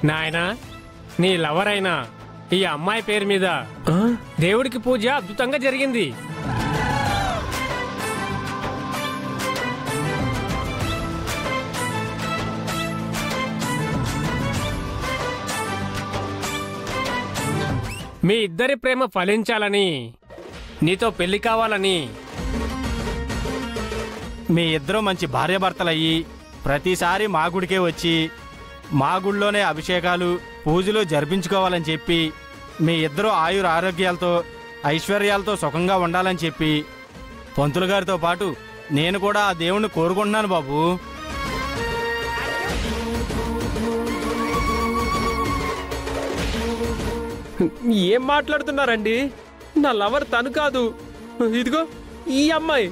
నాయనా, నీ లవర్ అయినా ఈ అమ్మాయి పేరు మీద దేవుడికి పూజ అద్భుతంగా జరిగింది. మీ ఇద్దరి ప్రేమ ఫలించాలని, నీతో పెళ్లి కావాలని, మీ ఇద్దరు మంచి భార్యాభర్తలయ్యి ప్రతిసారి మా గుడికే వచ్చి మా గుడిలోనే అభిషేకాలు పూజలు జరిపించుకోవాలని చెప్పి మీ ఇద్దరు ఆయుర ఆరోగ్యాలతో ఐశ్వర్యాలతో సుఖంగా ఉండాలని చెప్పి పంతులు గారితో పాటు నేను కూడా ఆ దేవుణ్ణి కోరుకుంటున్నాను బాబు. ఏం మాట్లాడుతున్నారండి? నా లవర్ తను కాదు, ఇదిగో ఈ అమ్మాయి.